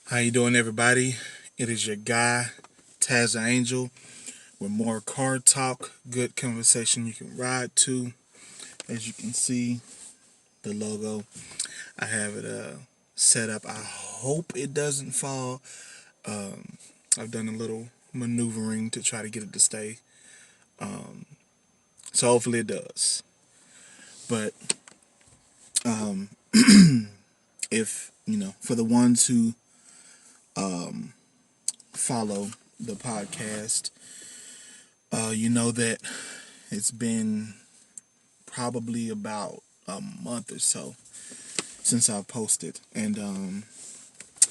How you doing, everybody? It is your guy, Tazz Angel, with more car talk, good conversation you can ride to. As you can see, the logo, I have it set up. I hope it doesn't fall. Um, I've done a little maneuvering to try to get it to stay. So hopefully it does. But um, if, for the ones who follow the podcast, you know that it's been probably about a month or so since I've posted. And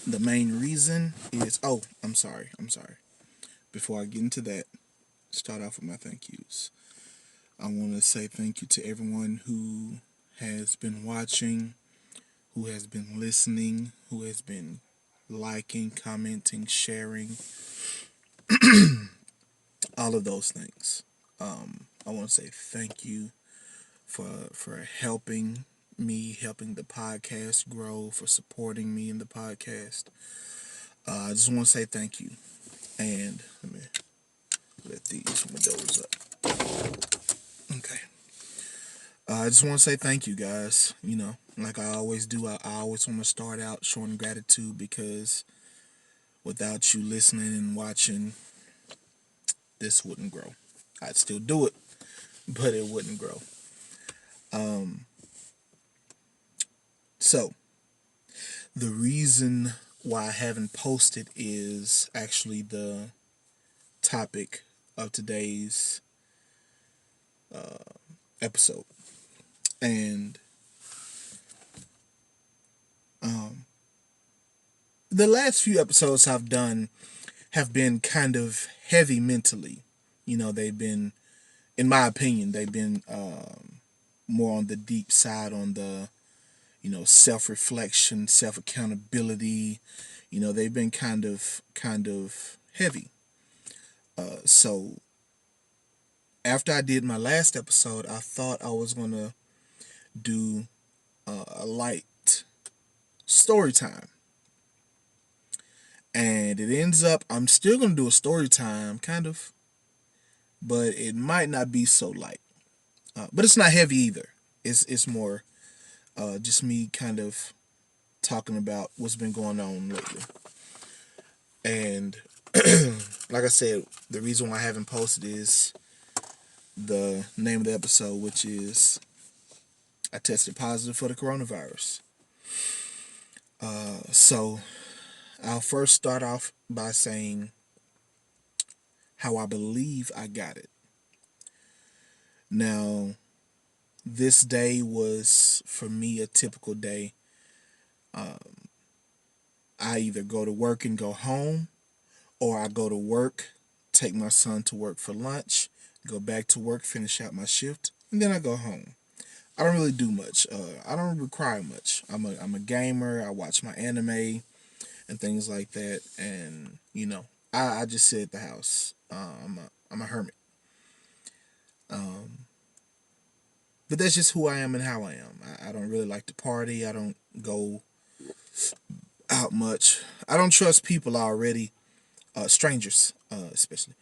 the main reason is I'm sorry. Before I get into that, start off with my thank yous. I want to say thank you to everyone who has been watching, who has been listening, who has been liking, commenting, sharing, all of those things. I want to say thank you for helping the podcast grow, for supporting me in the podcast. I just want to say thank you, and let me let these windows up. Okay. I just want to say thank you, guys. Like I always do, I always want to start out showing gratitude because without you listening and watching, this wouldn't grow. I'd still do it, but it wouldn't grow. Um, so the reason why I haven't posted is actually the topic of today's episode. And um, the last few episodes I've done have been kind of heavy mentally. They've been, in my opinion, they've been more on the deep side, on the, self reflection, self accountability. They've been kind of heavy. So after I did my last episode, I thought I was gonna do a light story time, and it ends up I'm still gonna do a story time, kind of, but it might not be so light. But it's not heavy either. It's more just me kind of talking about what's been going on lately. And like I said, the reason why I haven't posted is the name of the episode, which is I tested positive for the coronavirus. So I'll first start off by saying how I believe I got it. Now, this day was for me a typical day. I either go to work and go home, or I go to work, take my son to work for lunch, go back to work, finish out my shift, and then I go home. I don't really do much. I don't require much. I'm a gamer. I watch my anime and things like that, and I just sit at the house. I'm a hermit. Um, but that's just who I am and how I am. I don't really like to party. I don't go out much. I don't trust people already, strangers especially.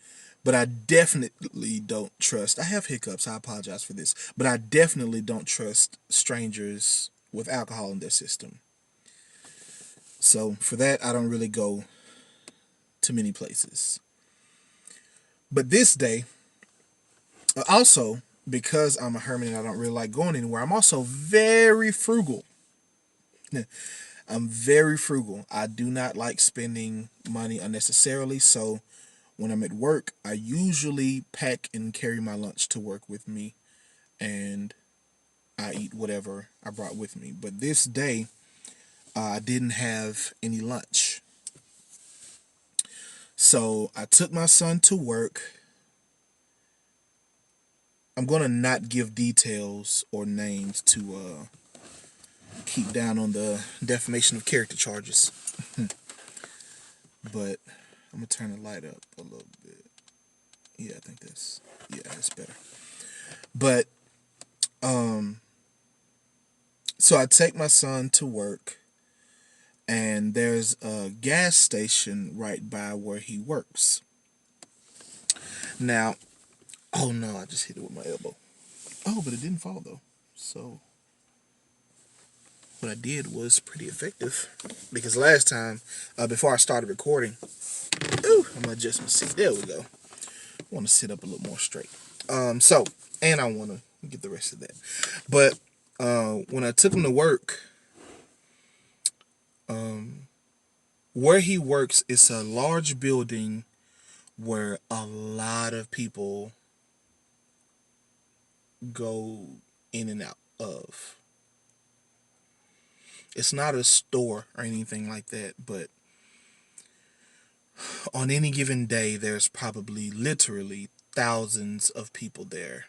But I definitely don't trust. I have hiccups. I apologize for this, but I definitely don't trust strangers with alcohol in their system. So for that, I don't really go to many places. But this day, also because I'm a hermit and I don't really like going anywhere, I'm also very frugal. I'm very frugal. I do not like spending money unnecessarily. So when I'm at work, I usually pack and carry my lunch to work with me, and I eat whatever I brought with me. But this day, I didn't have any lunch. So I took my son to work. I'm going to not give details or names to keep down on the defamation of character charges. But I'm going to turn the light up a little bit. Yeah, I think that's better. But so I take my son to work, and there's a gas station right by where he works. Now, oh no, I just hit it with my elbow. Oh, but it didn't fall though. So what I did was pretty effective because last time, before I started recording, ooh, I'm gonna adjust my seat. There we go. I want to sit up a little more straight. So, and I want to get the rest of that. But when I took him to work, where he works is a large building where a lot of people go in and out of. It's not a store or anything like that, but on any given day, there's probably literally thousands of people there.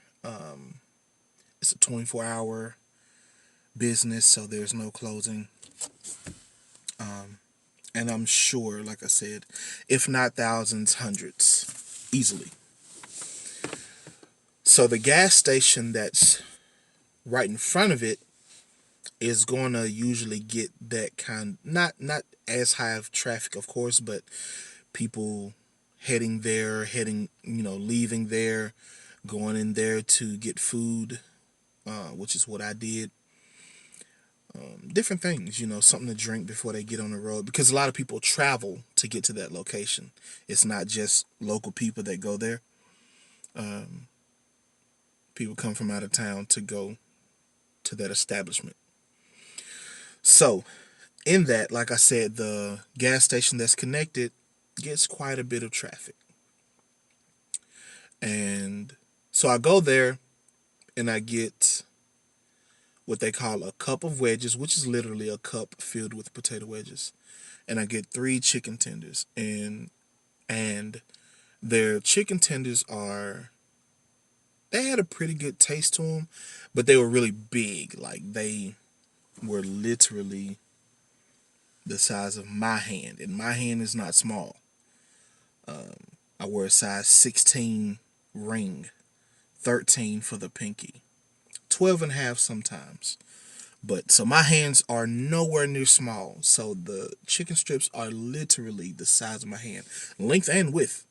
It's a 24-hour business, so there's no closing. And I'm sure, like I said, if not thousands, hundreds, easily. So the gas station that's right in front of it is going to usually get that kind, not as high of traffic, of course, but people heading there, leaving there, going in there to get food, which is what I did. Different things, something to drink before they get on the road, because a lot of people travel to get to that location. It's not just local people that go there. People come from out of town to go to that establishment. So, in that, like I said, the gas station that's connected gets quite a bit of traffic. And so I go there and I get what they call a cup of wedges, which is literally a cup filled with potato wedges. And I get 3 chicken tenders. And their chicken tenders they had a pretty good taste to them, but they were really big. Like, they were literally the size of my hand, and my hand is not small. I wear a size 16 ring, 13 for the pinky, 12 and a half sometimes. But so my hands are nowhere near small. So the chicken strips are literally the size of my hand, length and width.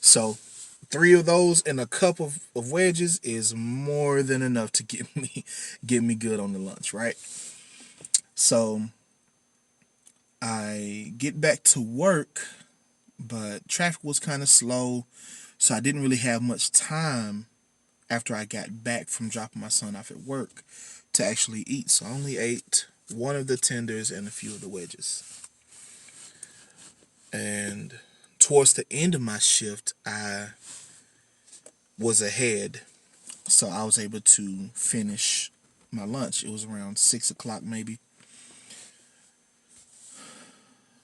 So 3 of those and a cup of wedges is more than enough to get me good on the lunch, right? So I get back to work, but traffic was kind of slow, so I didn't really have much time after I got back from dropping my son off at work to actually eat. So I only ate one of the tenders and a few of the wedges. And towards the end of my shift, I was ahead, so I was able to finish my lunch. It was around 6 o'clock, maybe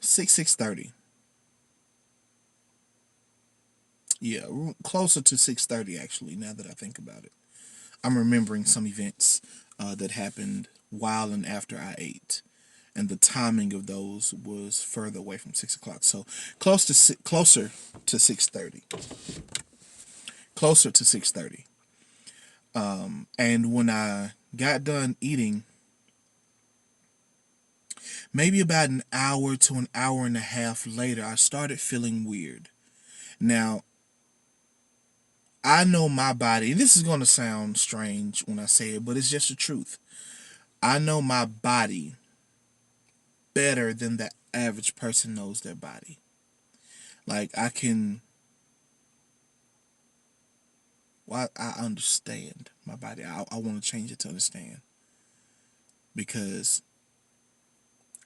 6:30. Yeah, closer to 6:30 actually. Now that I think about it, I'm remembering some events that happened while and after I ate, and the timing of those was further away from 6 o'clock. So closer to 6:30, closer to 6:30. And when I got done eating, maybe about an hour to an hour and a half later, I started feeling weird. Now, I know my body, and this is going to sound strange when I say it, but it's just the truth. I know my body better than the average person knows their body. Like, I understand my body. I want to change it to understand, because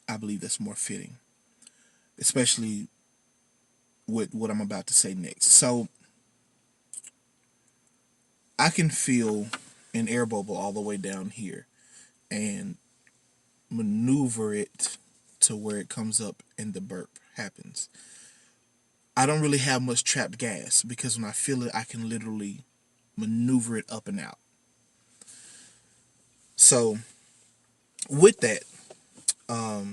I believe that's more fitting, especially with what I'm about to say next. So I can feel an air bubble all the way down here and maneuver it to where it comes up and the burp happens. I don't really have much trapped gas, because when I feel it, I can literally maneuver it up and out. So with that, I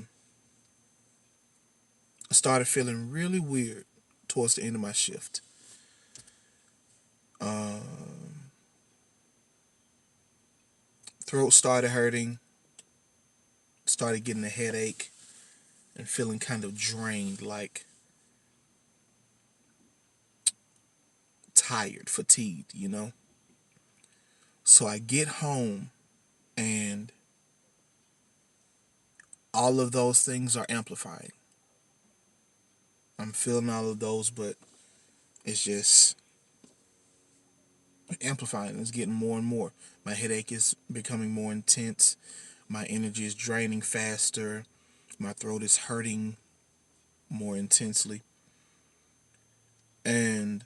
started feeling really weird towards the end of my shift. Throat started hurting, started getting a headache. and feeling kind of drained, like tired, fatigued. So I get home and all of those things are amplifying. I'm feeling all of those, but it's just amplifying. It's getting more and more. My headache is becoming more intense. My energy is draining faster. My throat is hurting more intensely. And,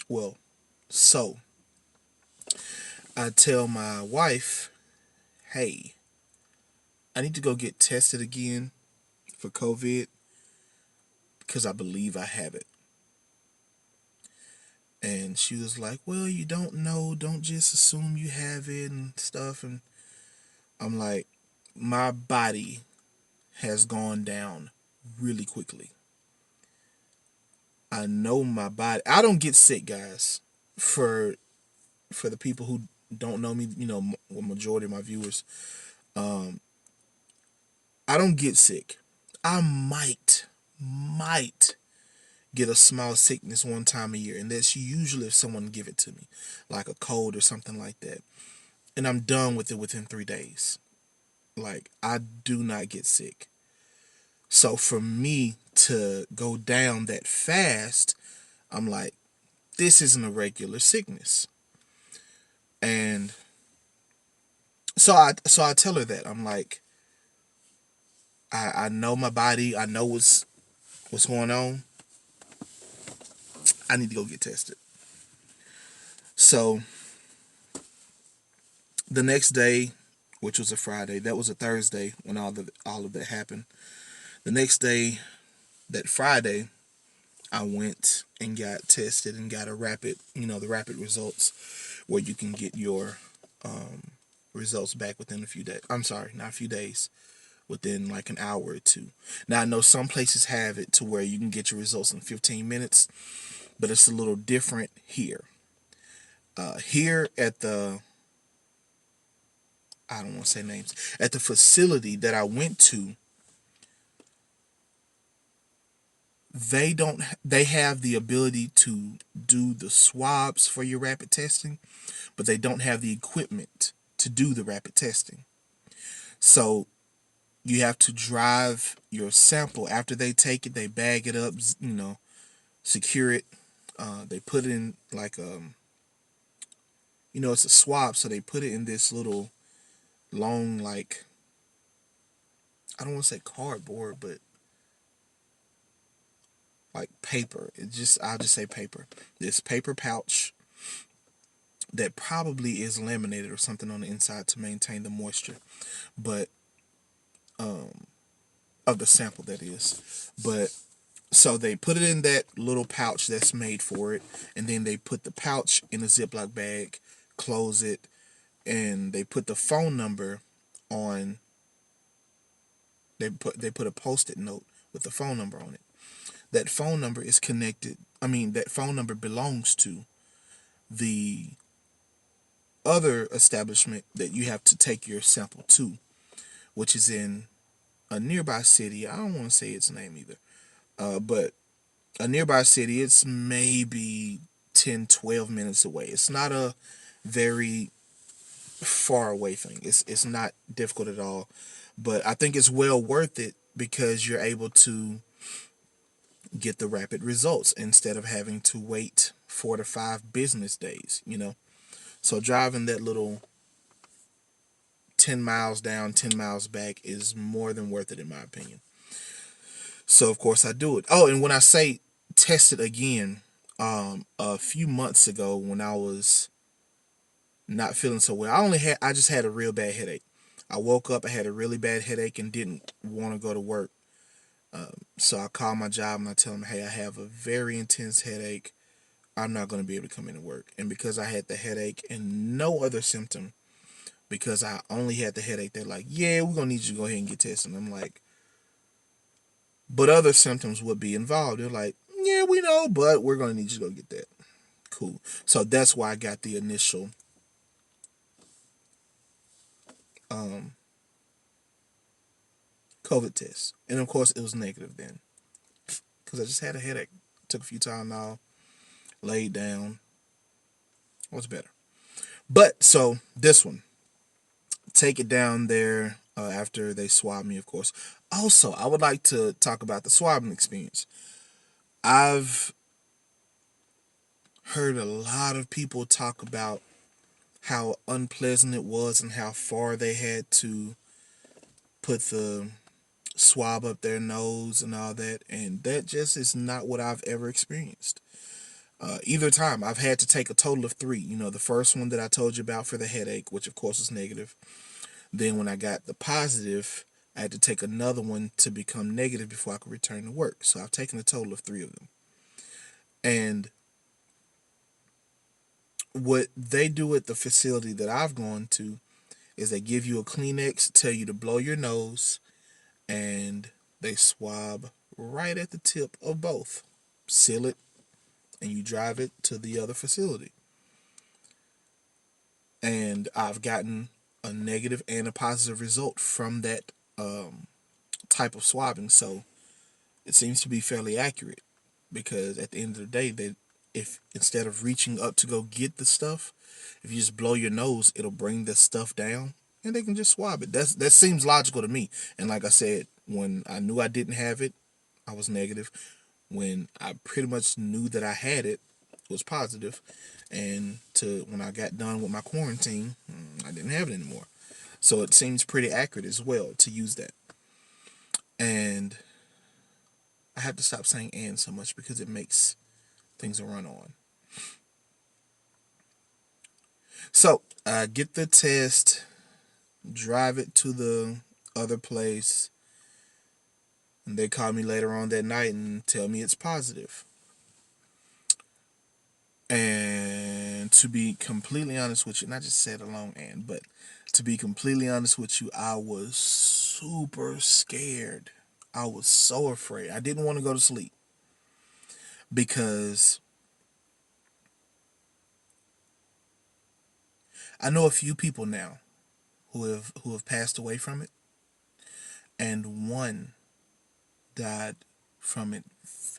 well, so I tell my wife, hey, I need to go get tested again for COVID because I believe I have it. And she was like, well, you don't know. Don't just assume you have it and stuff. And I'm like, my body has gone down really quickly. I know my body. I don't get sick, guys. For the people who don't know me, a majority of my viewers, I don't get sick. I might get a small sickness one time a year, and that's usually if someone give it to me, like a cold or something like that, and I'm done with it within 3 days. Like, I do not get sick. So for me to go down that fast, I'm like, this isn't a regular sickness. And so I tell her that. I'm like, I know my body, I know what's going on. I need to go get tested. So the next day, which was a Friday, that was a Thursday when all of that happened. The next day, that Friday, I went and got tested and got the rapid results where you can get your results back within a few days. I'm sorry, not a few days, within like an hour or two. Now, I know some places have it to where you can get your results in 15 minutes, but it's a little different here. Here at the, I don't want to say names, at the facility that I went to, they have the ability to do the swabs for your rapid testing, but they don't have the equipment to do the rapid testing. So you have to drive your sample after they take it. They bag it up, secure it. They put it in like it's a swab, so they put it in this little long, like, I don't want to say cardboard, but like paper. I'll just say paper. This paper pouch that probably is laminated or something on the inside to maintain the moisture, but of the sample, that is. But so they put it in that little pouch that's made for it, and then they put the pouch in a Ziploc bag, close it, and they put the phone number on. They put a post-it note with the phone number on it. That phone number is connected. I mean, that phone number belongs to the other establishment that you have to take your sample to, which is in a nearby city. I don't want to say its name either, but a nearby city. It's maybe 10, 12 minutes away. It's not a very far away thing. It's not difficult at all, but I think it's well worth it because you're able to get the rapid results instead of having to wait 4 to 5 business days. So driving that little 10 miles down, 10 miles back is more than worth it, in my opinion. So, of course, I do it. Oh, and when I say test it again, a few months ago when I was not feeling so well, I just had a real bad headache. I woke up, I had a really bad headache and didn't want to go to work. So I called my job and I tell them, hey, I have a very intense headache. I'm not going to be able to come into work. And because I had the headache and no other symptom, because I only had the headache, they're like, yeah, we're going to need you to go ahead and get tested. And I'm like, but other symptoms would be involved. They're like, yeah, we know, but we're going to need you to go get that. Cool. So that's why I got the initial COVID test, and of course it was negative then because I just had a headache. Took a few Tylenol, laid down, was better. But so this one, take it down there after they swab me, of course. Also, I would like to talk about the swabbing experience. I've heard a lot of people talk about how unpleasant it was and how far they had to put the swab up their nose and all that, and that just is not what I've ever experienced. Either time, I've had to take a total of three. You know, the first one that I told you about for the headache, which of course was negative. Then when I got the positive, I had to take another one to become negative before I could return to work. So I've taken a total of three of them. And what they do at the facility that I've gone to is they give you a Kleenex, tell you to blow your nose, and they swab right at the tip of both. Seal it, and you drive it to the other facility. And I've gotten a negative and a positive result from that type of swabbing. So it seems to be fairly accurate because at the end of the day, they if instead of reaching up to go get the stuff, if you just blow your nose, it'll bring the stuff down and they can just swab it. That seems logical to me. And like I said, when I knew I didn't have it, I was negative. When I pretty much knew that I had it, it was positive. And to when I got done with my quarantine, I didn't have it anymore. So it seems pretty accurate as well to use that. And I have to stop saying and so much because it makes things run on. So I get the test, drive it to the other place, and they call me later on that night and tell me it's positive. And to be completely honest with you, not just said a long and, but to be completely honest with you, I was super scared. I was so afraid. I didn't want to go to sleep because I know a few people now who have passed away from it, and one died from it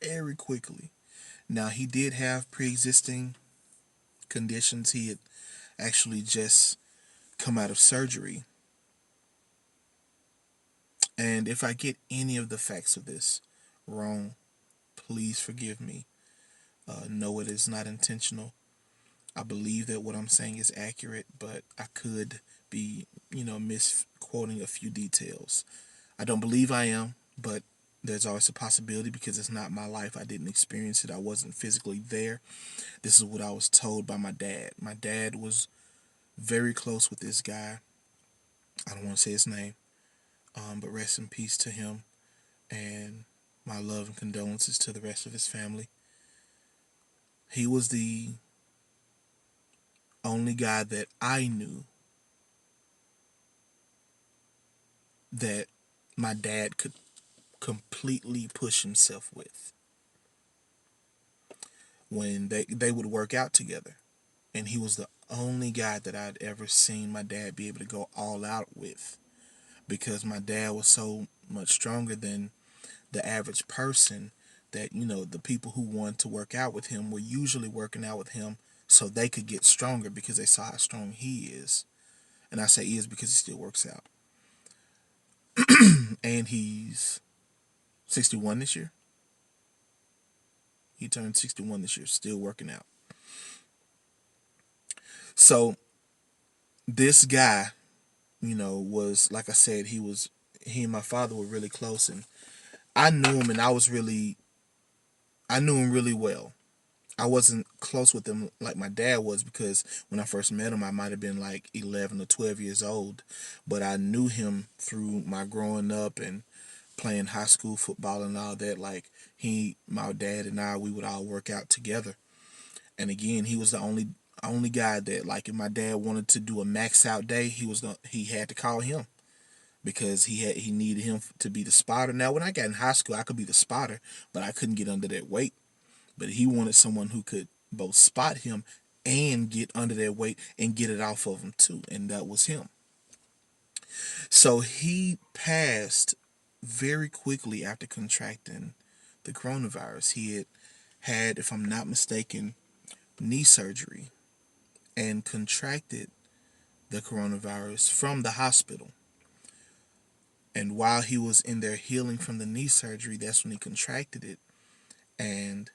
very quickly. Now he did have pre-existing conditions. He had actually just come out of surgery. And if I get any of the facts of this wrong, please forgive me. No, it is not intentional. I believe that what I'm saying is accurate, but I could be, misquoting a few details. I don't believe I am, but there's always a possibility because it's not my life. I didn't experience it. I wasn't physically there. This is what I was told by my dad. My dad was very close with this guy. I don't want to say his name, but rest in peace to him. And my love and condolences to the rest of his family. He was the only guy that I knew that my dad could completely push himself with. When they would work out together. And he was the only guy that I'd ever seen my dad be able to go all out with. Because my dad was so much stronger than the average person that, the people who wanted to work out with him were usually working out with him so they could get stronger because they saw how strong he is. And I say is because he still works out. And he's 61 this year. He turned 61 this year, still working out. So this guy, was like I said, he and my father were really close, and I knew him, and I knew him really well. I wasn't close with him like my dad was because when I first met him, I might have been like 11 or 12 years old, but I knew him through my growing up and playing high school football and all that. Like my dad and I, we would all work out together. And again, he was the only guy that, like, if my dad wanted to do a max out day, he had to call him because he needed him to be the spotter. Now, when I got in high school, I could be the spotter, but I couldn't get under that weight. But he wanted someone who could both spot him and get under that weight and get it off of him too, and that was him. So he passed very quickly after contracting the coronavirus. He had, if I'm not mistaken, knee surgery and contracted the coronavirus from the hospital. And while he was in there healing from the knee surgery, that's when he contracted it. And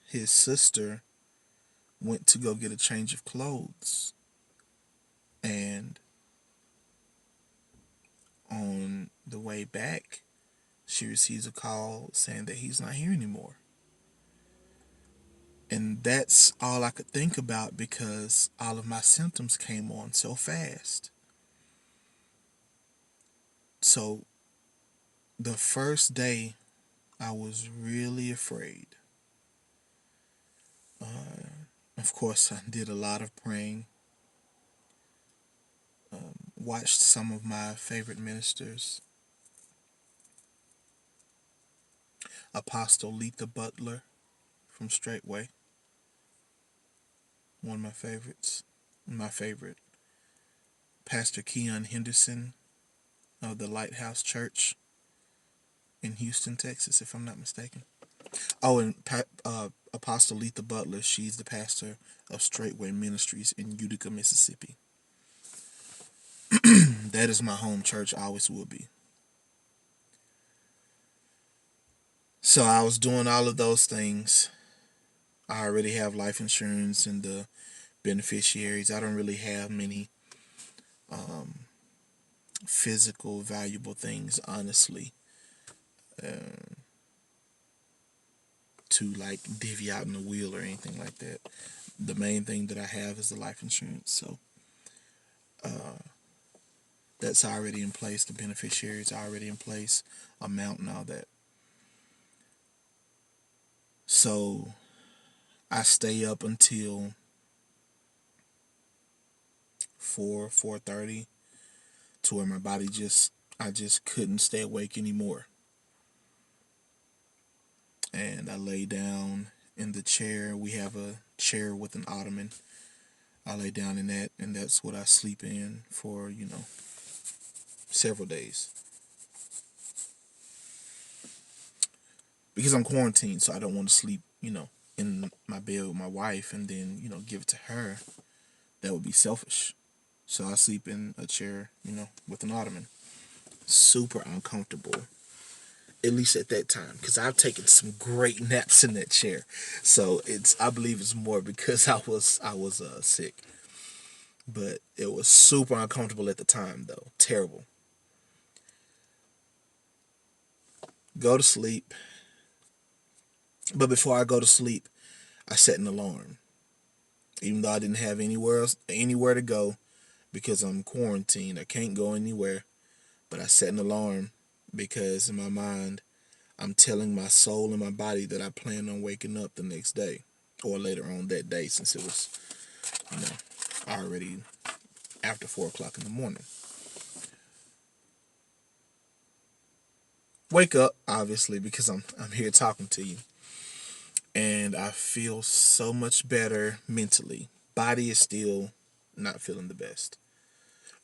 his sister went to go get a change of clothes. And on the way back, she receives a call saying that he's not here anymore. And that's all I could think about because all of my symptoms came on so fast. So the first day, I was really afraid. Of course, I did a lot of praying, watched some of my favorite ministers, Apostle Letha Butler from Straightway, one of my favorites. My favorite, Pastor Keon Henderson of the Lighthouse Church in Houston, Texas, if I'm not mistaken. Oh, and Apostle Letha Butler, she's the pastor of Straightway Ministries in Utica, Mississippi. That is my home church, always will be. So I was doing all of those things. I already have life insurance and the beneficiaries. I don't really have many physical, valuable things, honestly, to like divvy out in the wheel or anything like that. The main thing that I have is the life insurance. So that's already in place. The beneficiaries are already in place, amount and all that. So I stay up until 4:30 to where my body I just couldn't stay awake anymore. And I lay down in the chair. We have a chair with an ottoman. I lay down in that, and that's what I sleep in for, several days. Because I'm quarantined, so I don't want to sleep, in my bed with my wife and then, give it to her. That would be selfish. So I sleep in a chair, with an ottoman. Super uncomfortable, at least at that time, because I've taken some great naps in that chair. So I believe it's more because I was sick. But it was super uncomfortable at the time, though. Terrible. Go to sleep. But before I go to sleep, I set an alarm. Even though I didn't have anywhere to go because I'm quarantined, I can't go anywhere. But I set an alarm because in my mind, I'm telling my soul and my body that I plan on waking up the next day or later on that day, since it was, you know, already after 4 o'clock in the morning. Wake up, obviously, because I'm here talking to you. And I feel so much better mentally. Body is still not feeling the best.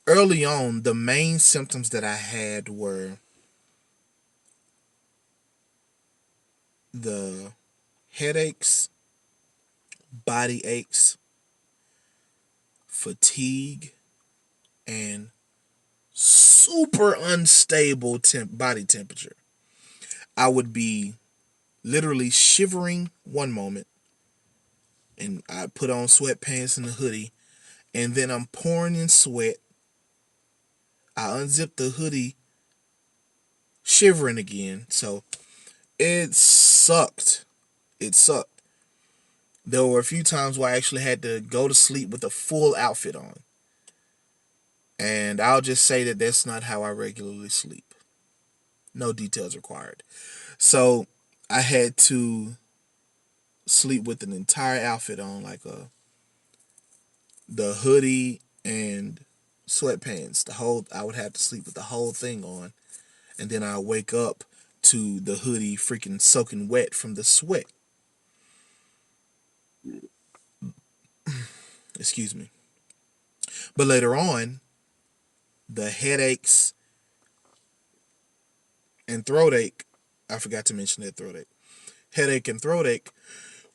Early on, the main symptoms that I had were the headaches, body aches, fatigue, and super unstable body temperature. I would be literally shivering one moment, and I put on sweatpants and a hoodie, and then I'm pouring in sweat. I unzip the hoodie, shivering again. So it sucked. It sucked. There were a few times where I actually had to go to sleep with a full outfit on. And I'll just say that that's not how I regularly sleep. No details required. So I had to sleep with an entire outfit on, like the hoodie and sweatpants. I would have to sleep with the whole thing on, and then I wake up to the hoodie freaking soaking wet from the sweat. Excuse me. But later on, the headaches and throat ache. I forgot to mention that throat ache. Headache and throat ache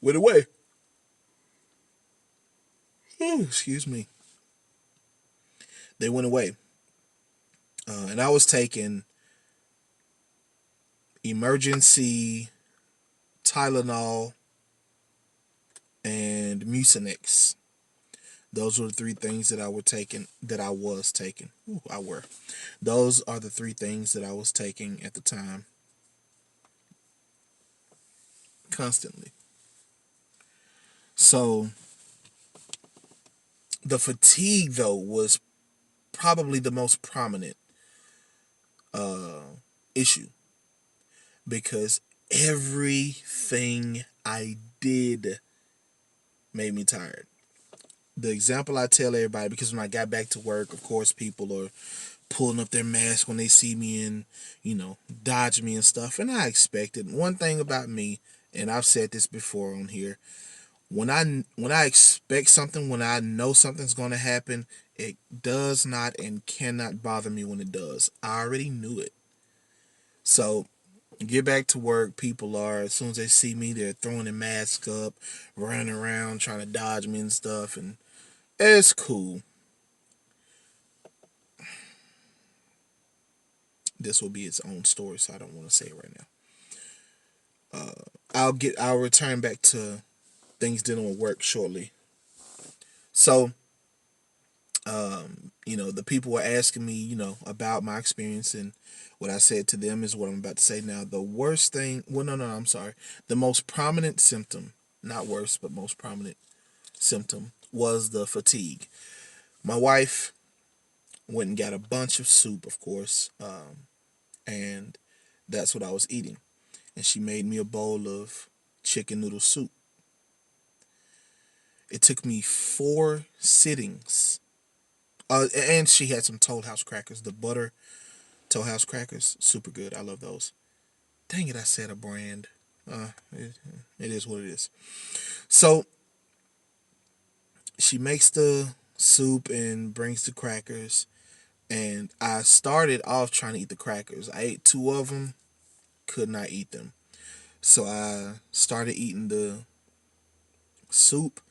went away. Oh, excuse me. They went away. And I was taking emergency Tylenol and Mucinex. Those were the three things that I were taking. That I was taking. Ooh, I were. Those are the three things that I was taking at the time, constantly. So the fatigue, though, was probably the most prominent issue because everything I did made me tired. The example I tell everybody, because when I got back to work, of course, people are pulling up their mask when they see me and, dodge me and stuff. And I expected one thing about me, and I've said this before on here. When I expect something, when I know something's going to happen, it does not and cannot bother me when it does. I already knew it. So get back to work. People are, as soon as they see me, they're throwing their mask up, running around trying to dodge me and stuff, and it's cool. This will be its own story, so I don't want to say it right now. I'll return back to things dealing with work shortly. So, the people were asking me, about my experience, and what I said to them is what I'm about to say now. The worst thing, well, no, I'm sorry. The most prominent symptom, not worst, but most prominent symptom was the fatigue. My wife went and got a bunch of soup, of course, and that's what I was eating. And she made me a bowl of chicken noodle soup. It took me 4 sittings. And she had some Toll House crackers, the butter Toll House crackers, super good. I love those. Dang it, I said a brand. It is what it is. So she makes the soup and brings the crackers. And I started off trying to eat the crackers. I ate 2 of them, could not eat them. So I started eating the soup,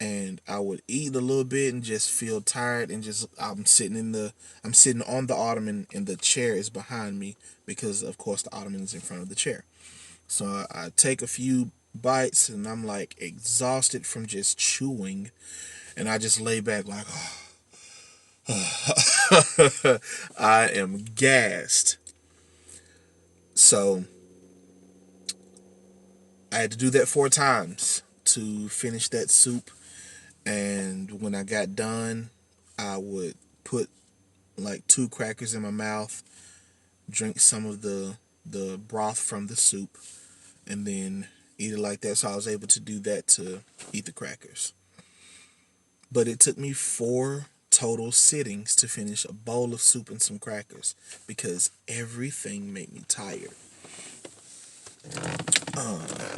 and I would eat a little bit and just feel tired, and just I'm sitting on the ottoman and the chair is behind me because of course the ottoman is in front of the chair. So I take a few bites and I'm like exhausted from just chewing, and I just lay back like, oh. I am gassed. So I had to do that 4 times to finish that soup. And when I got done, I would put like 2 crackers in my mouth, drink some of the broth from the soup, and then eat it like that. So I was able to do that to eat the crackers. But it took me 4 total sittings to finish a bowl of soup and some crackers because everything made me tired.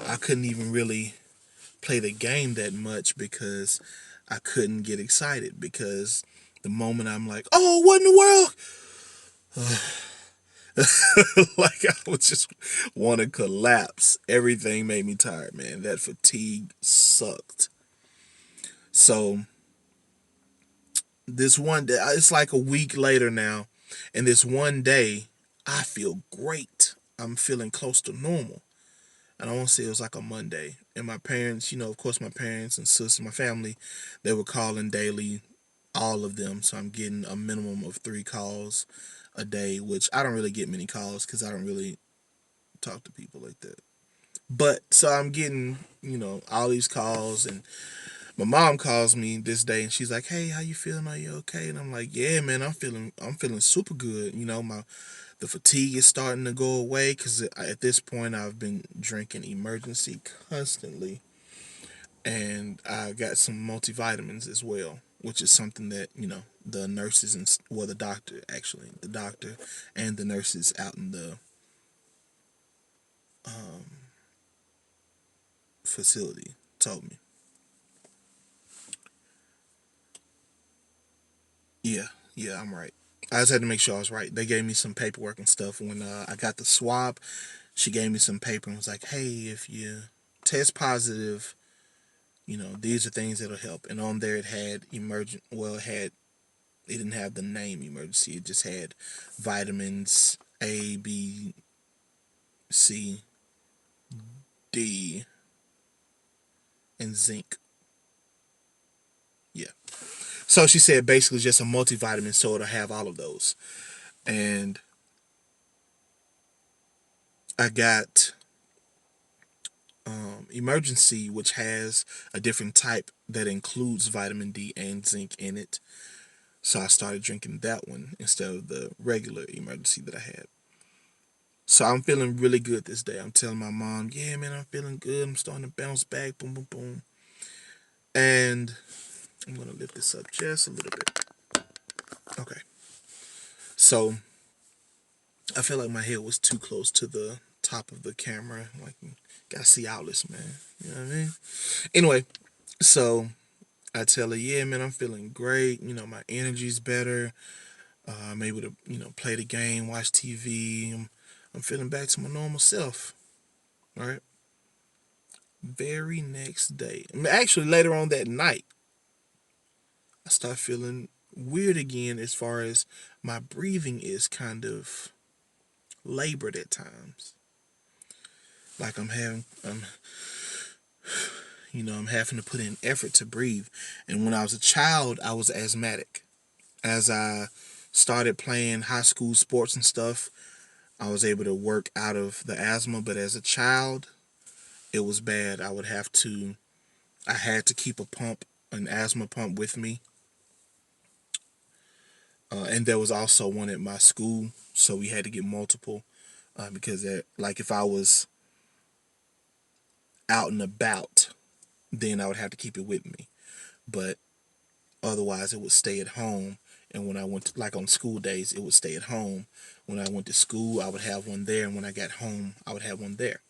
I couldn't even really play the game that much because I couldn't get excited, because the moment I'm like, oh, what in the world? Like I would just want to collapse. Everything made me tired, man. That fatigue sucked. So this one day, it's like a week later now, and this one day, I feel great. I'm feeling close to normal. And I want to say it was like a Monday. And my parents, of course, my parents and sisters, my family, they were calling daily, all of them. So I'm getting a minimum of 3 calls a day, which I don't really get many calls because I don't really talk to people like that. But so I'm getting, all these calls, and my mom calls me this day and she's like, "Hey, how you feeling? Are you okay?" And I'm like, "Yeah, man, I'm feeling super good. The fatigue is starting to go away because at this point I've been drinking emergency constantly, and I got some multivitamins as well, which is something that the nurses and the doctor, actually, the doctor and the nurses out in the facility told me. Yeah, yeah, I'm right. I just had to make sure I was right. They gave me some paperwork and stuff when I got the swab. She gave me some paper and was like, "Hey, if you test positive, these are things that'll help." And on there, it had emergent. Well, it didn't have the name emergency. It just had vitamins A, B, C, D, and zinc. Yeah. So she said basically just a multivitamin, so it'll have all of those. And I got emergency, which has a different type that includes vitamin D and zinc in it. So I started drinking that one instead of the regular emergency that I had. So I'm feeling really good this day. I'm telling my mom, yeah, man, I'm feeling good. I'm starting to bounce back. Boom, boom, boom. And I'm going to lift this up just a little bit. Okay. So I feel like my head was too close to the top of the camera. Like, gotta see all this, man. You know what I mean? Anyway, so I tell her, yeah, man, I'm feeling great. My energy's better. I'm able to, play the game, watch TV. I'm feeling back to my normal self. All right. Very next day, actually later on that night, I start feeling weird again as far as my breathing is kind of labored at times. Like I'm having to put in effort to breathe. And when I was a child, I was asthmatic. As I started playing high school sports and stuff, I was able to work out of the asthma. But as a child, it was bad. I had to keep an asthma pump with me. And there was also one at my school, so we had to get multiple because, like, if I was out and about, then I would have to keep it with me. But otherwise, it would stay at home. And when I went to, like on school days, it would stay at home. When I went to school, I would have one there, and when I got home, I would have one there.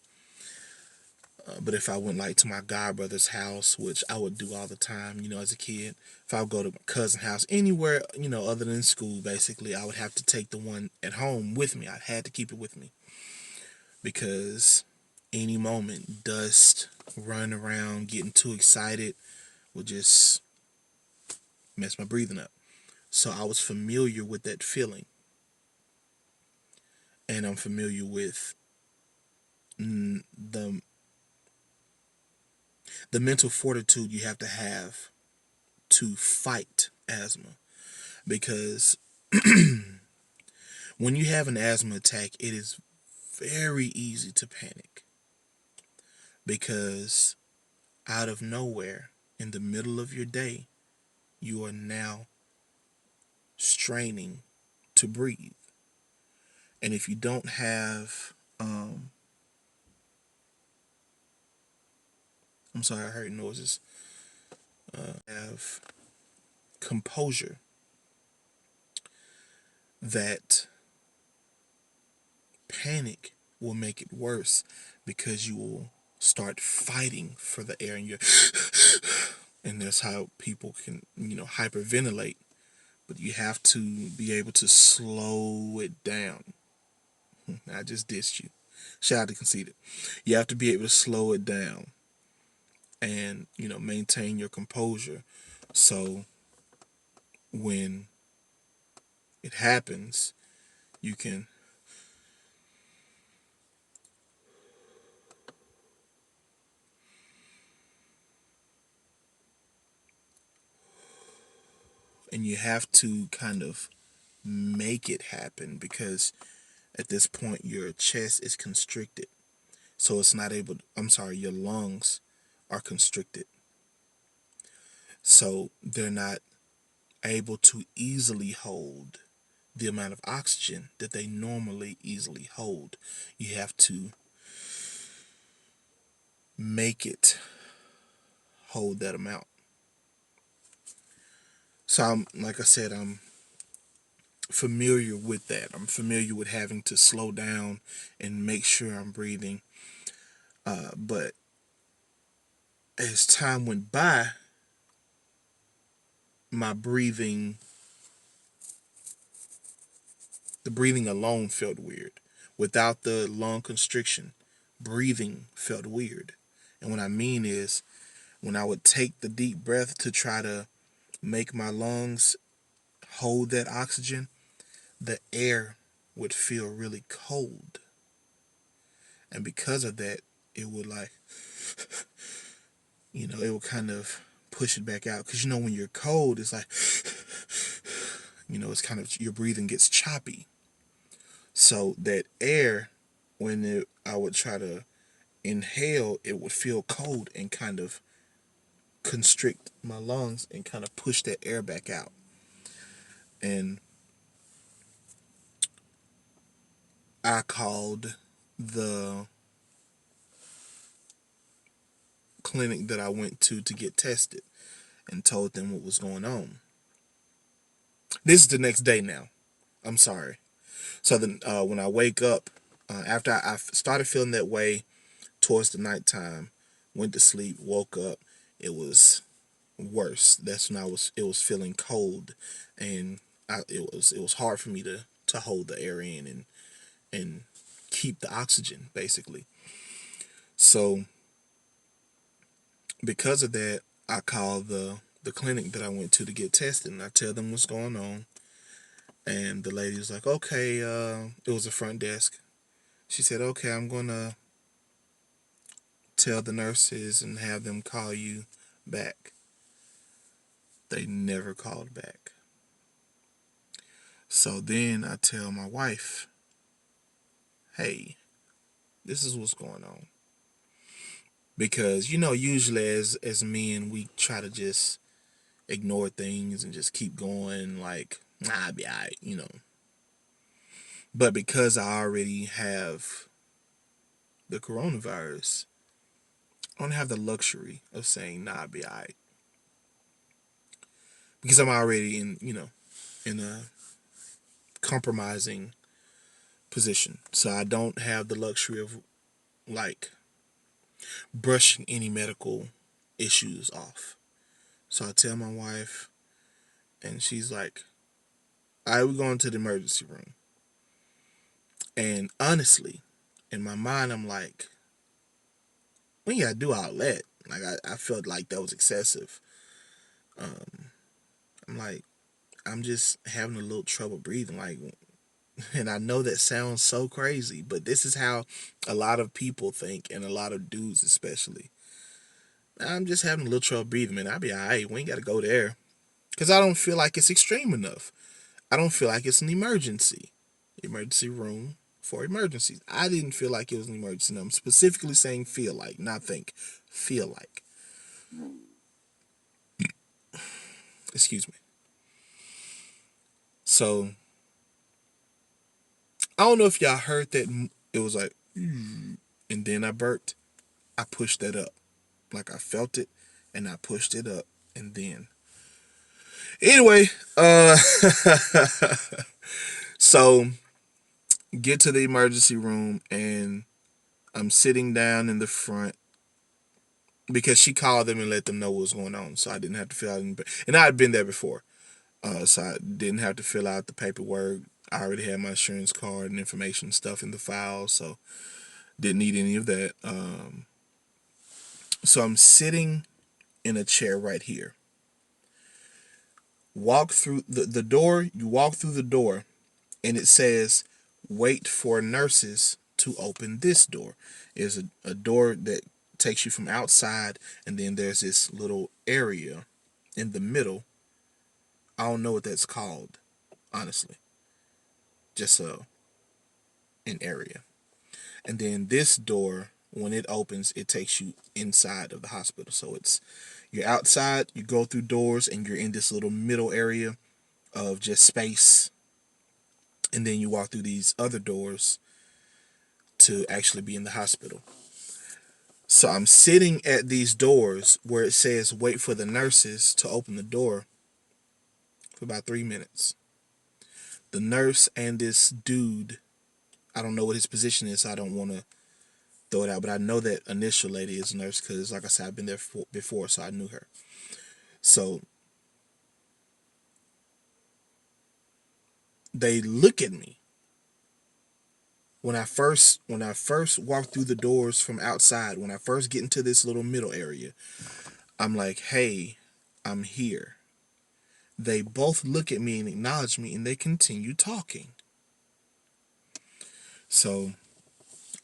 But if I went like to my godbrother's house, which I would do all the time, as a kid, if I would go to my cousin's house, anywhere, other than school, basically, I would have to take the one at home with me. I had to keep it with me because any moment, dust, running around, getting too excited would just mess my breathing up. So I was familiar with that feeling, and I'm familiar with the mental fortitude you have to fight asthma because when you have an asthma attack, it is very easy to panic because out of nowhere, in the middle of your day, you are now straining to breathe. And if you don't have, I'm sorry, I heard noises, have composure, that panic will make it worse because you will start fighting for the air in your and that's how people can hyperventilate, but you have to be able to slow it down. I just dissed you. Shout out to Conceited. You have to be able to slow it down and maintain your composure, so when it happens you can and you have to kind of make it happen because at this point your chest is constricted, so it's not able to, I'm sorry, your lungs are constricted, so they're not able to easily hold the amount of oxygen that they normally easily hold. You have to make it hold that amount. So like I said, I'm familiar with that. I'm familiar with having to slow down and make sure I'm breathing. But as time went by, my breathing The breathing alone felt weird. Without the lung constriction, breathing felt weird. And what I mean is, when I would take the deep breath to try to make my lungs hold that oxygen, the air would feel really cold. And because of that, it would like, it would kind of push it back out. Because, when you're cold, it's like, it's kind of, your breathing gets choppy. So that air, I would try to inhale, it would feel cold and kind of constrict my lungs and kind of push that air back out. And I called the clinic that I went to get tested and told them what was going on. This is the next day now. I'm sorry. So then when I wake up, after I started feeling that way towards the nighttime, went to sleep, woke up, it was worse. That's when it was feeling cold, and it was hard for me to hold the air in and keep the oxygen basically. So because of that, I called the clinic that I went to get tested, and I tell them what's going on. And the lady was like, okay, it was a front desk. She said, okay, I'm going to tell the nurses and have them call you back. They never called back. So then I tell my wife, hey, this is what's going on. Because, usually as men, we try to just ignore things and just keep going like, nah, I'll be all right. But because I already have the coronavirus, I don't have the luxury of saying, nah, I'll be all right. Because I'm already in a compromising position. So I don't have the luxury of like brushing any medical issues off. So I tell my wife, and she's like, all right, we're going to the emergency room. And honestly, in my mind, I'm like, we ain't got to do all that. Like, I felt like that was excessive. I'm like, I'm just having a little trouble breathing. Like, and I know that sounds so crazy, but this is how a lot of people think, and a lot of dudes especially. I'm just having a little trouble breathing, man. I'll be all right. We ain't got to go there. Because I don't feel like it's extreme enough. I don't feel like it's an emergency. Emergency room for emergencies. I didn't feel like it was an emergency. And I'm specifically saying feel like, not think. Feel like. Excuse me. So, I don't know if y'all heard that. It was like, and then I burped. I pushed that up. Like I felt it, and I pushed it up. And then. Anyway, so get to the emergency room, and I'm sitting down in the front because she called them and let them know what was going on, so I didn't have to fill out any. And I had been there before, so I didn't have to fill out the paperwork. I already had my insurance card and information stuff in the file, so didn't need any of that. So I'm sitting in a chair right here. Walk through the door. You walk through the door, and it says, "Wait for nurses to open this door." There's a door that takes you from outside, and then there's this little area in the middle. I don't know what that's called, honestly. Just an area. And then this door, when it opens, it takes you inside of the hospital. So you're outside, you go through doors, and you're in this little middle area of just space. And then you walk through these other doors to actually be in the hospital. So I'm sitting at these doors where it says wait for the nurses to open the door for about 3 minutes. The nurse and this dude, I don't know what his position is, so I don't want to throw it out, but I know that initial lady is a nurse because, like I said, I've been there before, so I knew her. So they look at me When I first walk through the doors from outside, when I first get into this little middle area, I'm like, hey, I'm here. They both look at me and acknowledge me, and they continue talking. So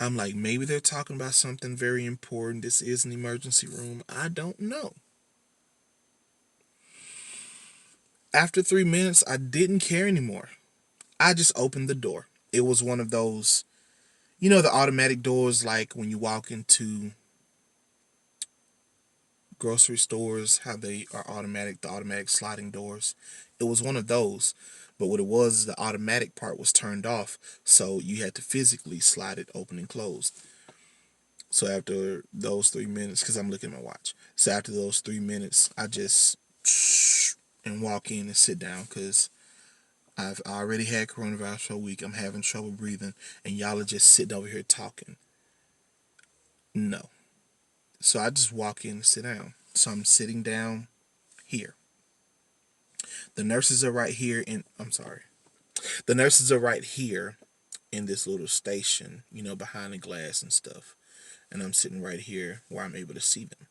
I'm like, maybe they're talking about something very important. This is an emergency room. I don't know. After 3 minutes, I didn't care anymore. I just opened the door. It was one of those, the automatic doors, like when you walk into grocery stores, how they are automatic, the automatic sliding doors. It was one of those. But what it was, the automatic part was turned off, so you had to physically slide it open and closed. So after those 3 minutes, because I'm looking at my watch, so after those 3 minutes, I just and walk in and sit down because I've already had coronavirus for a week. I'm having trouble breathing, and y'all are just sitting over here talking. No. So I just walk in and sit down. So I'm sitting down here. The nurses are right here in, I'm sorry. The nurses are right here in this little station, behind the glass and stuff. And I'm sitting right here where I'm able to see them.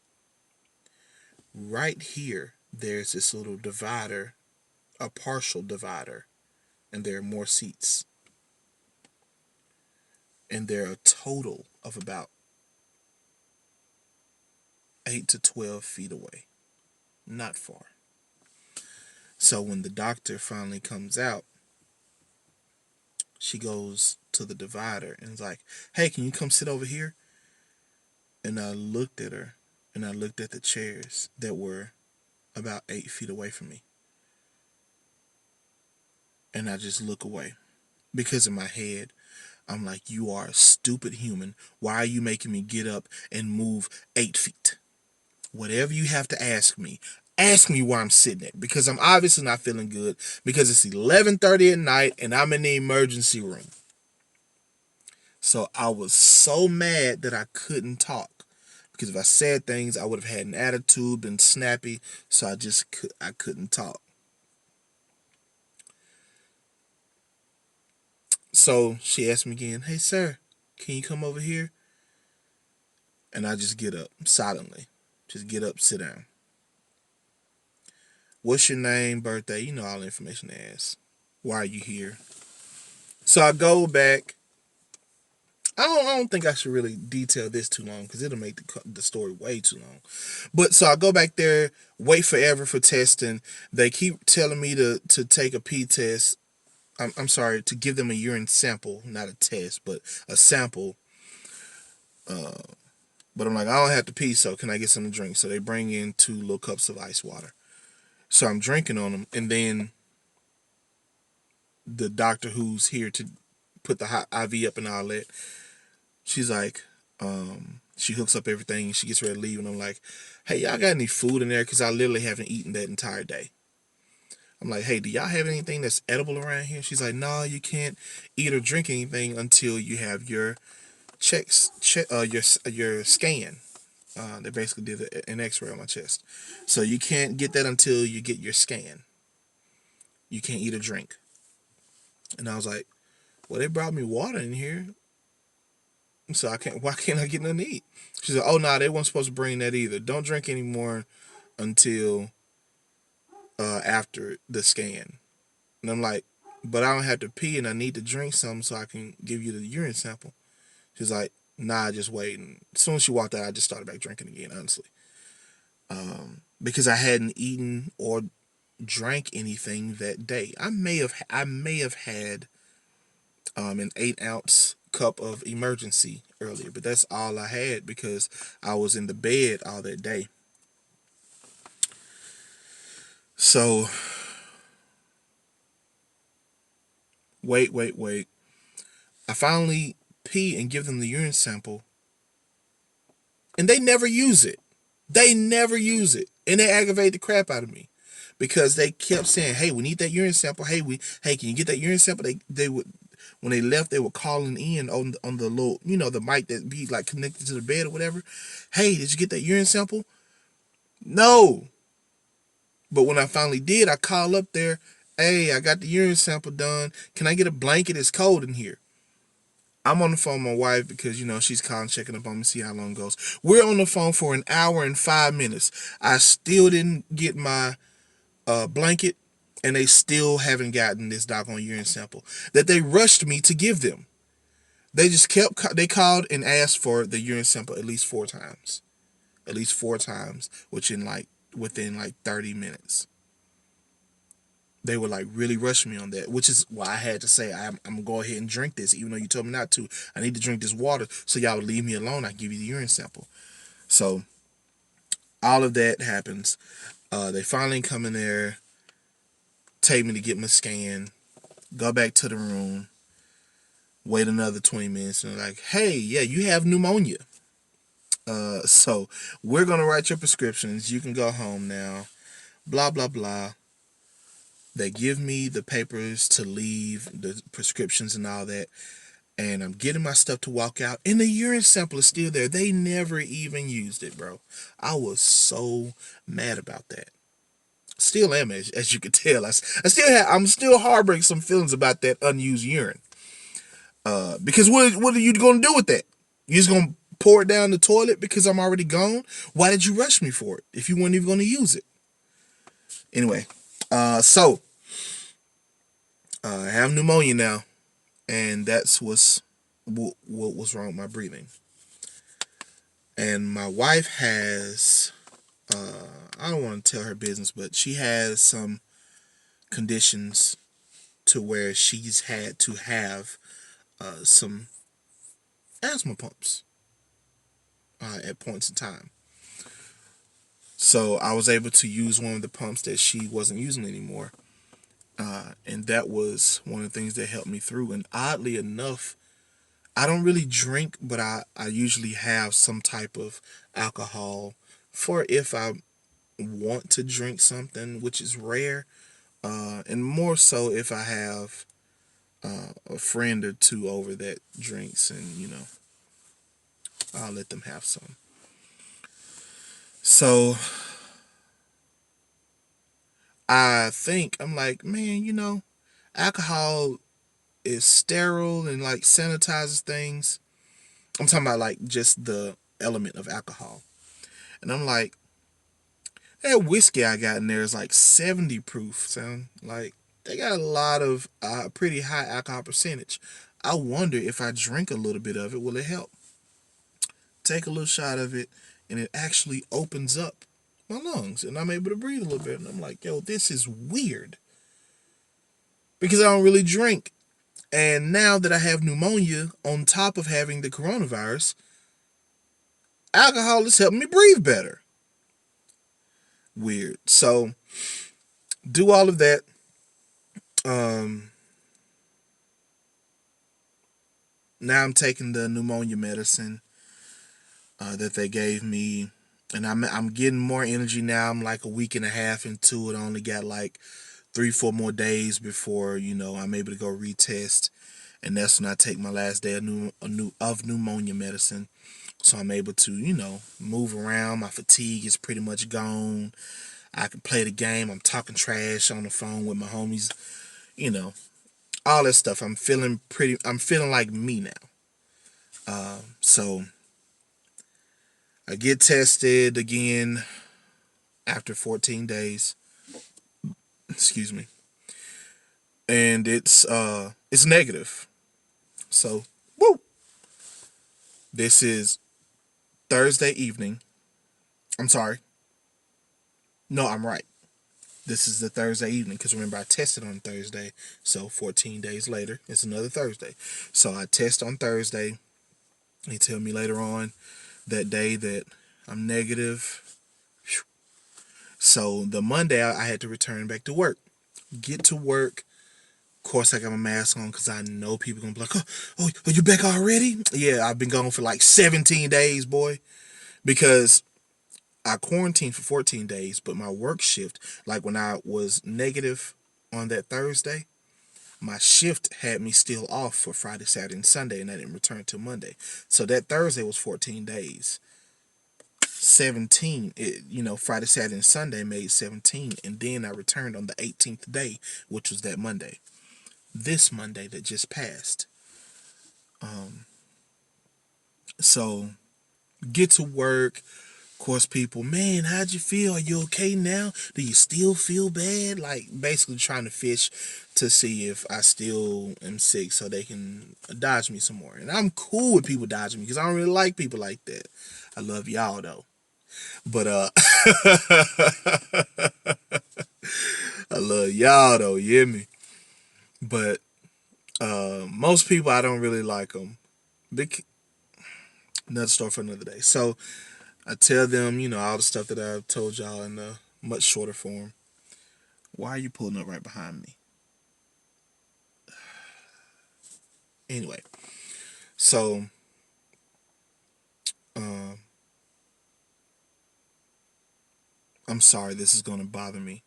Right here, there's this little divider, a partial divider, and there are more seats. And they're a total of about 8 to 12 feet away. Not far. So when the doctor finally comes out, she goes to the divider and is like, hey, can you come sit over here? And I looked at her and I looked at the chairs that were about 8 feet away from me. And I just look away. Because in my head, I'm like, you are a stupid human. Why are you making me get up and move 8 feet? Whatever you have to ask me where I'm sitting at. Because I'm obviously not feeling good. Because it's 11:30 at night and I'm in the emergency room. So I was so mad that I couldn't talk. Because if I said things, I would have had an attitude, been snappy. So I couldn't talk. So she asked me again, hey, sir, can you come over here? And I just get up silently. Just get up, sit down. What's your name, birthday? You know all the information they ask. Why are you here? So I go back. I don't think I should really detail this too long because it'll make the story way too long. But so I go back there, wait forever for testing. They keep telling me to take a pee test. I'm sorry, to give them a urine sample, not a test, but a sample. But I'm like, I don't have to pee, so can I get something to drink? So they bring in 2 little cups of ice water. So I'm drinking on them, and then the doctor who's here to put the hot IV up and all that, she's like, she hooks up everything and she gets ready to leave, and I'm like, hey, y'all got any food in there? Because I literally haven't eaten that entire day. I'm like, hey, do y'all have anything that's edible around here? She's like, no, you can't eat or drink anything until you have your your scan. They basically did an X-ray on my chest, so you can't get that until you get your scan. You can't eat or drink. And I was like, well, they brought me water in here, so I can't. Why can't I get nothing to eat? She said, oh no, they weren't supposed to bring that either. Don't drink anymore until after the scan. And I'm like, but I don't have to pee and I need to drink something so I can give you the urine sample. She's like, nah, just wait. And as soon as she walked out, I just started back drinking again, honestly. Because I hadn't eaten or drank anything that day. I may have had an 8 ounce cup of emergency earlier, but that's all I had because I was in the bed all that day. So wait. I finally pee and give them the urine sample, and they never use it. They never use it, and they aggravate the crap out of me because they kept saying, "Hey, we need that urine sample. Hey, can you get that urine sample?" They would when they left, they were calling in on the little, the mic that be like connected to the bed or whatever. Hey, did you get that urine sample? No. But when I finally did, I called up there. Hey, I got the urine sample done. Can I get a blanket? It's cold in here. I'm on the phone with my wife because, she's calling, checking up on me, see how long it goes. We're on the phone for an hour and 5 minutes. I still didn't get my blanket, and they still haven't gotten this doggone urine sample that they rushed me to give them. They just they called and asked for the urine sample at least 4 times. At least 4 times, within like 30 minutes. They were like really rushing me on that, which is why I had to say I'm gonna go ahead and drink this, even though you told me not to. I need to drink this water so y'all would leave me alone. I give you the urine sample. So all of that happens. They finally come in there, take me to get my scan, go back to the room, wait another 20 minutes, and they're like, hey, yeah, you have pneumonia. So we're gonna write your prescriptions. You can go home now. Blah blah blah. They give me the papers to leave, the prescriptions and all that, and I'm getting my stuff to walk out, and the urine sample is still there. They never even used it, bro. I was so mad about that. Still am, as you can tell. I'm still harboring some feelings about that unused urine. Because what are you gonna do with that? You just gonna pour it down the toilet because I'm already gone? Why did you rush me for it if you weren't even gonna use it? Anyway, so I have pneumonia now, and that's what was wrong with my breathing. And my wife has, I don't want to tell her business, but she has some conditions to where she's had to have some asthma pumps at points in time. So I was able to use one of the pumps that she wasn't using anymore. And that was one of the things that helped me through. And oddly enough, I don't really drink, but I usually have some type of alcohol for if I want to drink something, which is rare. And more so if I have a friend or two over that drinks, and I'll let them have some. So I think I'm like, man, alcohol is sterile and like sanitizes things. I'm talking about like just the element of alcohol. And I'm like, that whiskey I got in there is like 70 proof. Sound like they got a lot of pretty high alcohol percentage. I wonder if I drink a little bit of it, will it help? Take a little shot of it, and it actually opens up my lungs, and I'm able to breathe a little bit. And I'm like, yo, this is weird because I don't really drink. And now that I have pneumonia on top of having the coronavirus, alcohol is helping me breathe better. Weird. So do all of that. Um, Now I'm taking the pneumonia medicine that they gave me, and I'm getting more energy now. I'm like a week and a half into it. I only got like 3-4 more days before I'm able to go retest, and that's when I take my last day of pneumonia medicine. So I'm able to move around. My fatigue is pretty much gone. I can play the game. I'm talking trash on the phone with my homies. You know all that stuff. I'm feeling like me now. So I get tested again after 14 days. Excuse me. And it's negative. So, woo. This is Thursday evening. I'm sorry. No, I'm right. This is the Thursday evening because remember I tested on Thursday. So 14 days later, it's another Thursday. So I test on Thursday. They tell me later on that day that I'm negative. So the Monday I had to return back to work. Get to work. Of course, I got my mask on because I know people gonna be like, "Oh, are you back already?" Yeah, I've been gone for like 17 days, boy. Because I quarantined for 14 days, but my work shift, like when I was negative on that Thursday, my shift had me still off for Friday, Saturday, and Sunday, and I didn't return till Monday. So that Thursday was 14 days. 17, Friday, Saturday, and Sunday made 17, and then I returned on the 18th day, which was that Monday. This Monday that just passed. So get to work. Of course, people, man, how'd you feel? Are you okay now? Do you still feel bad? Like basically trying to fish to see if I still am sick so they can dodge me some more. And I'm cool with people dodging me because I don't really like people like that. I love y'all though. But I love y'all though, you hear me? But most people I don't really like them. Big another story for another day. So I tell them, all the stuff that I've told y'all in a much shorter form. Why are you pulling up right behind me? Anyway, so um, I'm sorry this is going to bother me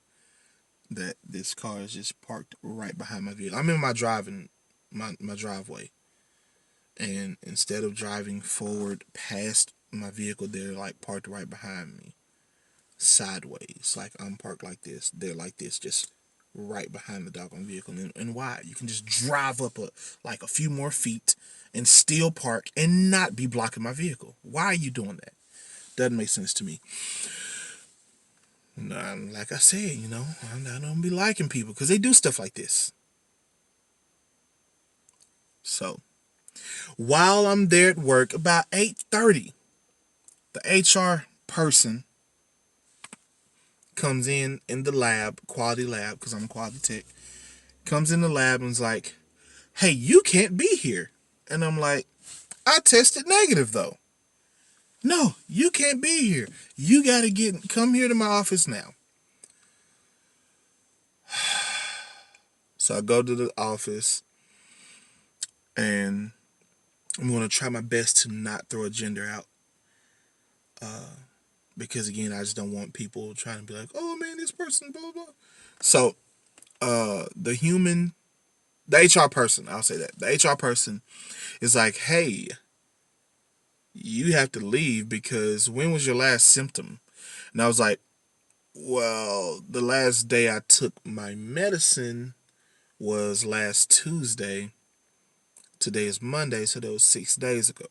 that this car is just parked right behind my vehicle. I'm in my driveway, and instead of driving forward past my vehicle, they're like parked right behind me, sideways. Like I'm parked like this, they're like this, just right behind the doggone vehicle. And why? You can just drive up like a few more feet and still park and not be blocking my vehicle. Why are you doing that? Doesn't make sense to me. Like I said, I don't be liking people because they do stuff like this. So while I'm there at work, about 8:30, the HR person comes in the lab, quality lab, because I'm a quality tech. Comes in the lab and's like, "Hey, you can't be here." And I'm like, "I tested negative though." "No, you can't be here. You gotta come here to my office now." So I go to the office and I'm gonna try my best to not throw a gender out. Because again, I just don't want people trying to be like, "Oh man, this person, blah blah blah." So the HR person, I'll say that. The HR person is like, "Hey, you have to leave because when was your last symptom?" And I was like, "Well, the last day I took my medicine was last Tuesday. Today is Monday, so that was 6 days ago.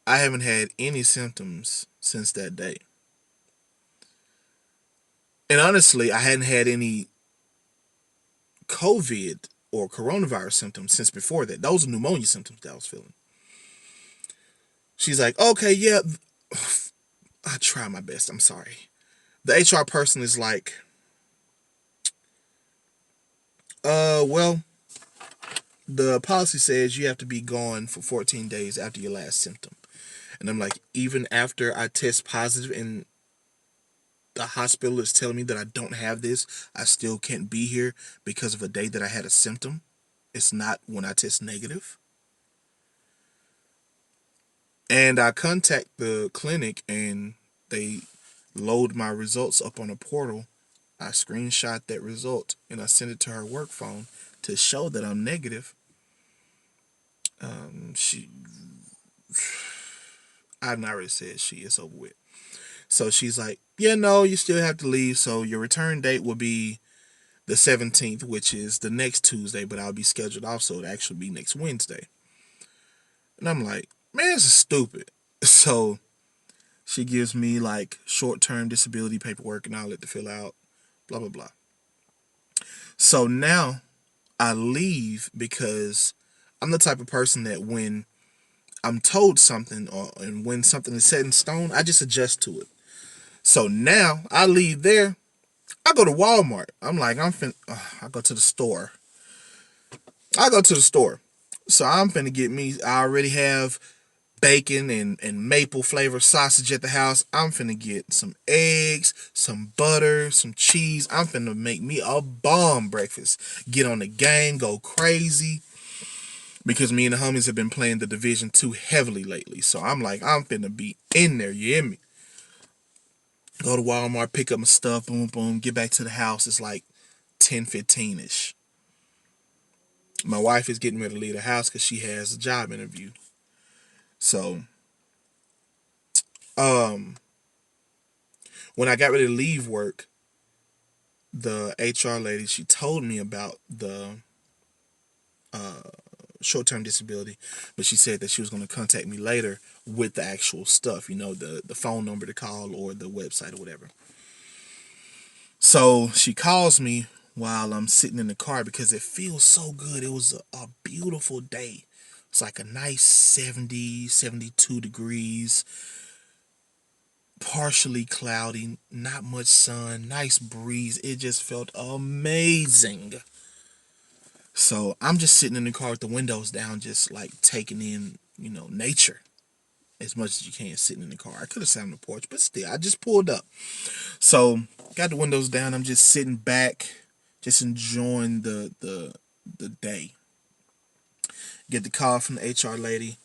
I haven't had any symptoms since that day. And honestly, I hadn't had any COVID or coronavirus symptoms since before that. Those are pneumonia symptoms that I was feeling." She's like, "Okay, yeah, I try my best. I'm sorry." The HR person is like, well, the policy says you have to be gone for 14 days after your last symptom." And I'm like, even after I test positive and the hospital is telling me that I don't have this, I still can't be here because of a day that I had a symptom? It's not when I test negative. And I contact the clinic and they load my results up on a portal. I screenshot that result and I send it to her work phone to show that I'm negative. She, I've not already said she is over with. So she's like, "Yeah, no, you still have to leave. So your return date will be the 17th, which is the next Tuesday, but I'll be scheduled also to actually be next Wednesday." And I'm like, man, this is stupid. So she gives me like short-term disability paperwork and all that to fill out, blah, blah, blah. So now I leave because I'm the type of person that when I'm told something and when something is set in stone, I just adjust to it. So now I leave there. I go to Walmart. I'm like, I go to the store. I go to the store. So I'm finna get me, I already have bacon and maple flavor sausage at the house. I'm finna get some eggs, some butter, some cheese. I'm finna make me a bomb breakfast. Get on the game, go crazy. Because me and the homies have been playing the Division 2 heavily lately. So I'm like, I'm finna be in there, you hear me? Go to Walmart, pick up my stuff, boom, boom, get back to the house. It's like 10:15ish. My wife is getting ready to leave the house because she has a job interview. So, um, when I got ready to leave work, the HR lady, she told me about short-term disability, but she said that she was going to contact me later with the actual stuff, the phone number to call or the website or whatever. So she calls me while I'm sitting in the car because it feels so good. It was a beautiful day. It's like a nice 70, 72 degrees, partially cloudy, not much sun, nice breeze. It just felt amazing. So I'm just sitting in the car with the windows down, just like taking in, nature as much as you can sitting in the car. I could have sat on the porch, but still, I just pulled up. So got the windows down. I'm just sitting back, just enjoying the day. Get the call from the HR lady,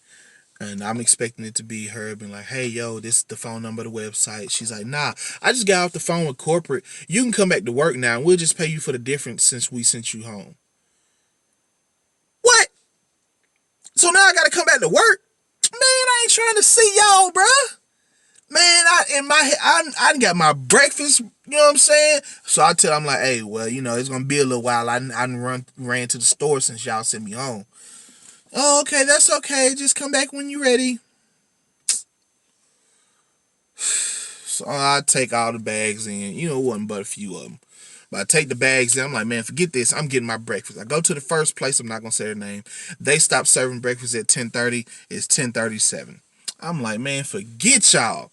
and I'm expecting it to be her being like, "Hey, yo, this is the phone number, the website." She's like, "Nah, I just got off the phone with corporate. You can come back to work now, and we'll just pay you for the difference since we sent you home." What? So now I gotta come back to work? Man, I ain't trying to see y'all, bruh. Man, in my head, I got my breakfast. You know what I'm saying? So I'm like, hey, well, it's gonna be a little while. I ran to the store since y'all sent me home. Oh, okay, that's okay. Just come back when you're ready. So I take all the bags in. It wasn't but a few of them. But I take the bags in. I'm like, man, forget this. I'm getting my breakfast. I go to the first place. I'm not gonna say their name. They stop serving breakfast at 10:30. It's 10:37. I'm like, man, forget y'all.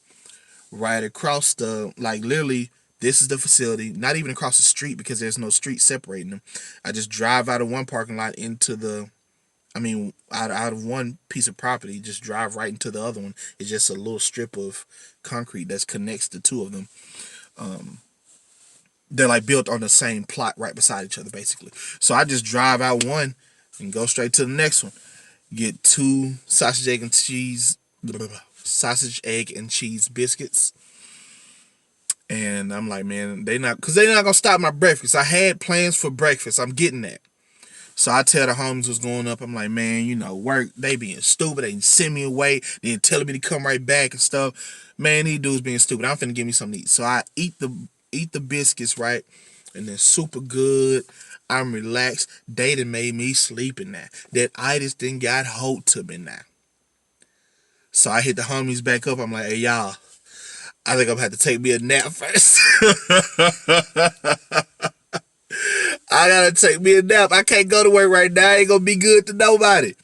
Right across literally, this is the facility. Not even across the street because there's no street separating them. I just drive out of one parking lot into out of one piece of property, just drive right into the other one. It's just a little strip of concrete that connects the two of them. They're like built on the same plot right beside each other, basically. So I just drive out one and go straight to the next one. Get two sausage, egg, and cheese biscuits. And I'm like, man, they're not gonna stop my breakfast. I had plans for breakfast. I'm getting that. So I tell the homies what's going up. I'm like, man, work, they being stupid. They send me away. They telling me to come right back and stuff. Man, these dudes being stupid. I'm finna give me something to eat. So I eat the biscuits, right? And they're super good. I'm relaxed. They done made me sleep in that. That itis done got hold to me now. So I hit the homies back up. I'm like, hey, y'all, I think I'm gonna have to take me a nap first. I gotta take me a nap. I can't go to work right now. I ain't gonna be good to nobody.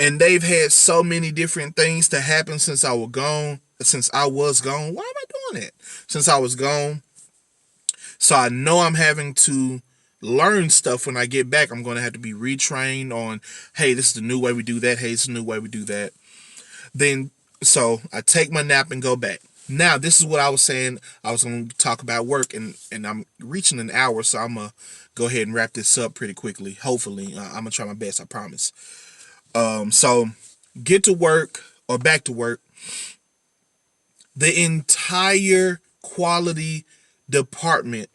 And they've had so many different things to happen since I was gone. Why am I doing that? Since I was gone. So I know I'm having to learn stuff when I get back. I'm gonna have to be retrained on, hey, this is the new way we do that. Hey, this is the new way we do that. Then so I take my nap and go back. Now this is what I was saying. I was going to talk about work, and I'm reaching an hour, so I'm gonna go ahead and wrap this up pretty quickly. Hopefully, I'm gonna try my best. I promise. So get to work or back to work. The entire quality department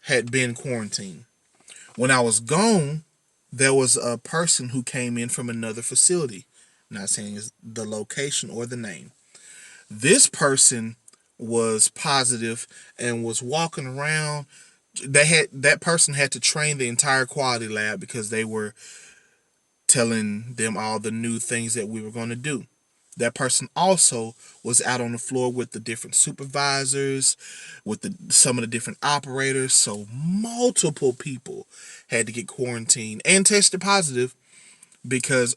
had been quarantined. When I was gone, there was a person who came in from another facility. Not saying the location or the name. This person was positive and was walking around. That person had to train the entire quality lab because they were telling them all the new things that we were going to do. That person also was out on the floor with the different supervisors, with some of the different operators. So multiple people had to get quarantined and tested positive because,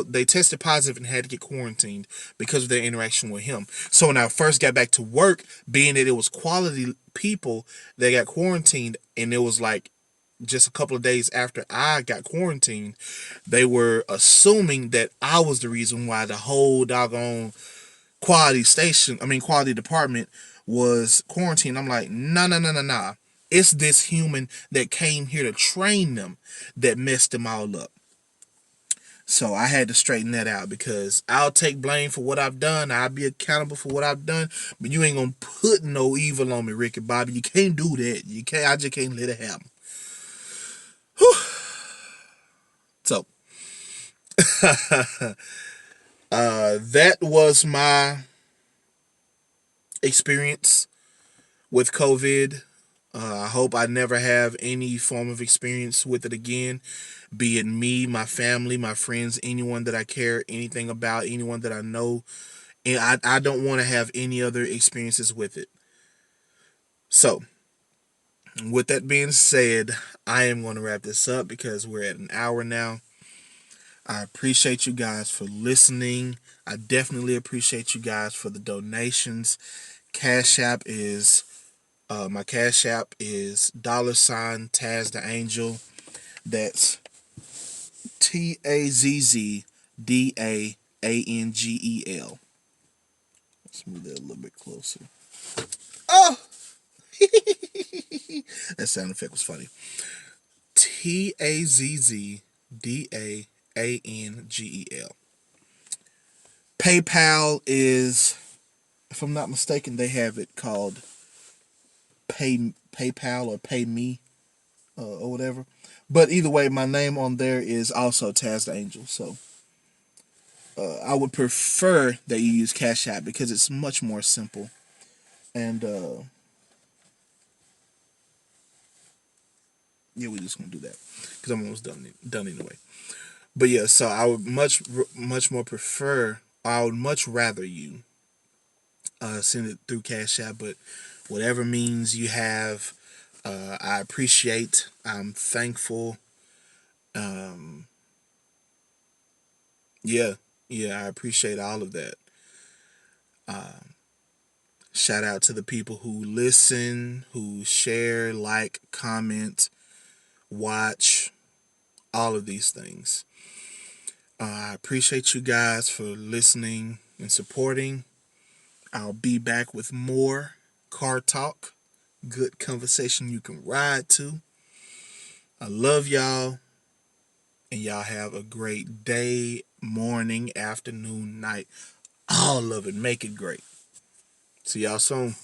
they tested positive and had to get quarantined because of their interaction with him. So when I first got back to work, being that it was quality people that got quarantined, and it was like just a couple of days after I got quarantined, they were assuming that I was the reason why the whole doggone quality department was quarantined. I'm like, nah, nah, nah, nah, nah. It's this human that came here to train them that messed them all up. So I had to straighten that out because I'll take blame for what I've done. I'll be accountable for what I've done. But you ain't gonna put no evil on me, Ricky Bobby. You can't do that. You can't. I just can't let it happen. Whew. So that was my experience with COVID. I hope I never have any form of experience with it again be it me, my family, my friends, anyone that I care anything about, anyone that I know. And I don't want to have any other experiences with it. So, with that being said, I am going to wrap this up because we're at an hour now. I appreciate you guys for listening. I definitely appreciate you guys for the donations. Cash App is my Cash App is $Tazz the Angel. That's TAZZDAANGEL. Let's move that a little bit closer. Oh, that sound effect was funny. TAZZDAANGEL. PayPal is, if I'm not mistaken, they have it called PayPal or Pay Me or whatever. But either way, my name on there is also Taz the Angel. So I would prefer that you use Cash App because it's much more simple. And yeah, we're just gonna do that because I'm almost done anyway. But yeah, so I would much more prefer. I would much rather you send it through Cash App, but whatever means you have, I appreciate. I'm thankful. Um, yeah, yeah, I appreciate all of that. Shout out to the people who listen, who share, like, comment, watch, all of these things. I appreciate you guys for listening and supporting. I'll be back with more car talk, good conversation you can ride to. I love y'all, and y'all have a great day, morning, afternoon, night. All of it. Make it great. See y'all soon.